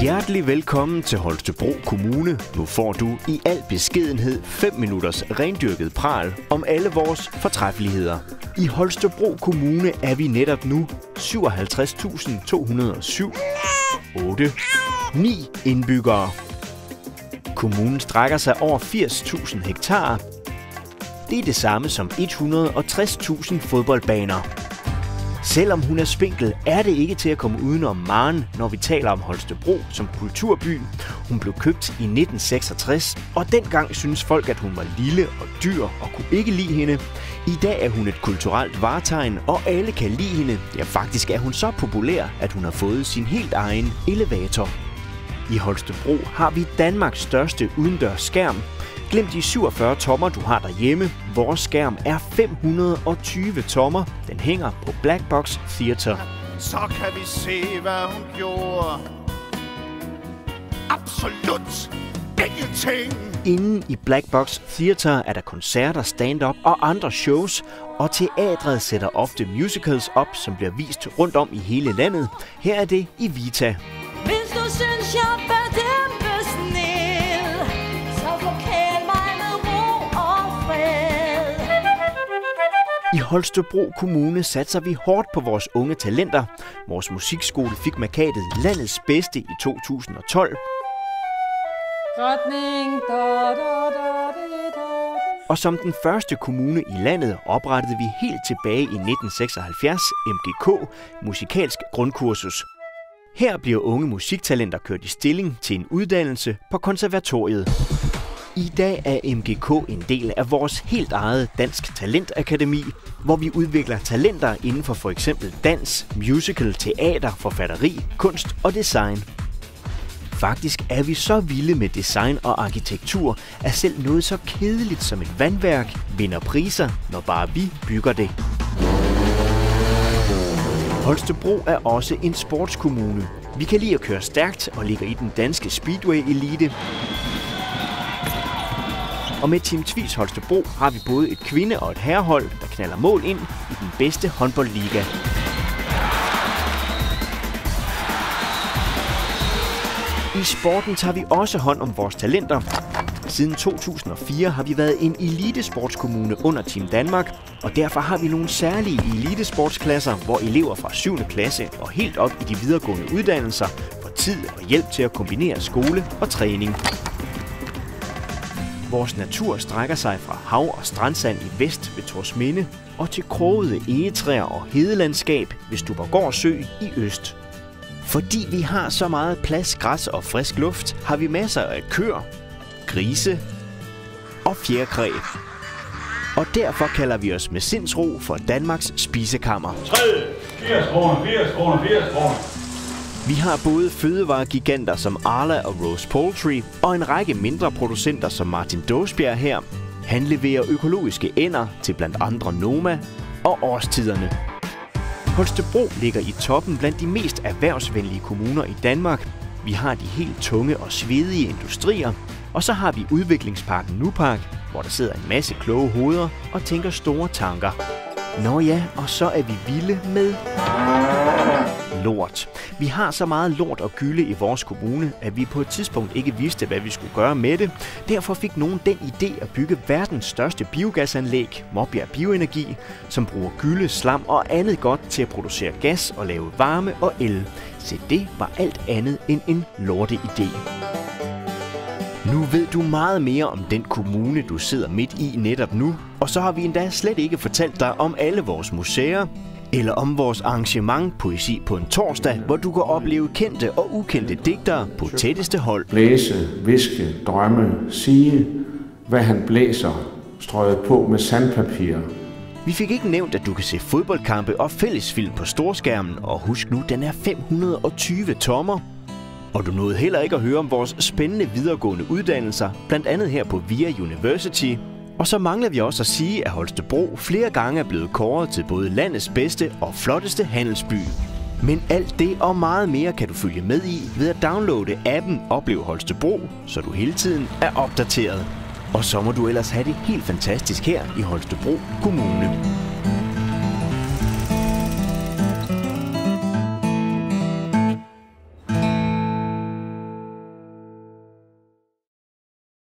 Hjertelig velkommen til Holstebro Kommune. Nu får du i al beskedenhed 5 minutters rendyrket pral om alle vores fortræffeligheder. I Holstebro Kommune er vi netop nu 57.207,9 indbyggere. Kommunen strækker sig over 80.000 hektar. Det er det samme som 160.000 fodboldbaner. Selvom hun er spinkel, er det ikke til at komme udenom Maren, når vi taler om Holstebro som kulturby. Hun blev købt i 1966, og dengang synes folk, at hun var lille og dyr og kunne ikke lide hende. I dag er hun et kulturelt vartegn, og alle kan lide hende. Ja, faktisk er hun så populær, at hun har fået sin helt egen elevator. I Holstebro har vi Danmarks største udendørs skærm. Glem de 47 tommer, du har derhjemme. Vores skærm er 520 tommer. Den hænger på Black Box Theater. Så kan vi se, hvad hun gjorde. Absolut ingenting. Inden i Black Box Theater er der koncerter, stand-up og andre shows. Og teatret sætter ofte musicals op, som bliver vist rundt om i hele landet. Her er det i Vita. Hvis du synes, jeg bør dæmpes ned, så forkæl mig med ro og fred. I Holstebro Kommune satser vi hårdt på vores unge talenter. Vores musikskole fik mærkatet landets bedste i 2012. Retning, da, da, da, da. Og som den første kommune i landet oprettede vi helt tilbage i 1976 MGK, musikalsk grundkursus. Her bliver unge musiktalenter kørt i stilling til en uddannelse på konservatoriet. I dag er MGK en del af vores helt eget Dansk Talentakademi, hvor vi udvikler talenter inden for f.eks. dans, musical, teater, forfatteri, kunst og design. Faktisk er vi så vilde med design og arkitektur, at selv noget så kedeligt som et vandværk vinder priser, når bare vi bygger det. Holstebro er også en sportskommune. Vi kan lide at køre stærkt og ligger i den danske speedway-elite. Og med Team Tvis Holstebro har vi både et kvinde- og et herrehold, der knalder mål ind i den bedste håndboldliga. I sporten tager vi også hånd om vores talenter. Siden 2004 har vi været en elitesportskommune under Team Danmark, og derfor har vi nogle særlige elitesportsklasser, hvor elever fra 7. klasse og helt op i de videregående uddannelser får tid og hjælp til at kombinere skole og træning. Vores natur strækker sig fra hav- og strandsand i vest ved Torsminde og til krogede egetræer og hedelandskab ved Stuborgård Sø i øst. Fordi vi har så meget plads, græs og frisk luft, har vi masser af køer, grise og fjerkræ. Og derfor kalder vi os med sindsro for Danmarks spisekammer. 80 kroner, 80 kroner, 80 kroner. Vi har både fødevaregiganter som Arla og Rose Poultry, og en række mindre producenter som Martin Dåsbjerg her. Han leverer økologiske ænder til blandt andre Noma og Årstiderne. Holstebro ligger i toppen blandt de mest erhvervsvenlige kommuner i Danmark. Vi har de helt tunge og svedige industrier, og så har vi udviklingsparken Nupark, hvor der sidder en masse kloge hoveder og tænker store tanker. Nå ja, og så er vi vilde med lort. Vi har så meget lort og gylde i vores kommune, at vi på et tidspunkt ikke vidste, hvad vi skulle gøre med det. Derfor fik nogen den idé at bygge verdens største biogasanlæg, Maabjerg Bioenergi, som bruger gylde, slam og andet godt til at producere gas og lave varme og el. Så det var alt andet end en lorteidé. Nu ved du meget mere om den kommune, du sidder midt i netop nu. Og så har vi endda slet ikke fortalt dig om alle vores museer, eller om vores arrangement Poesi på en torsdag, hvor du kan opleve kendte og ukendte digtere på tætteste hold. Blæse, viske, drømme, sige, hvad han blæser, strøget på med sandpapir. Vi fik ikke nævnt, at du kan se fodboldkampe og fællesfilm på storskærmen, og husk nu, den er 520 tommer. Og du nåede heller ikke at høre om vores spændende videregående uddannelser, blandt andet her på VIA University. Og så mangler vi også at sige, at Holstebro flere gange er blevet kåret til både landets bedste og flotteste handelsby. Men alt det og meget mere kan du følge med i ved at downloade appen Oplev Holstebro, så du hele tiden er opdateret. Og så må du ellers have det helt fantastisk her i Holstebro Kommune.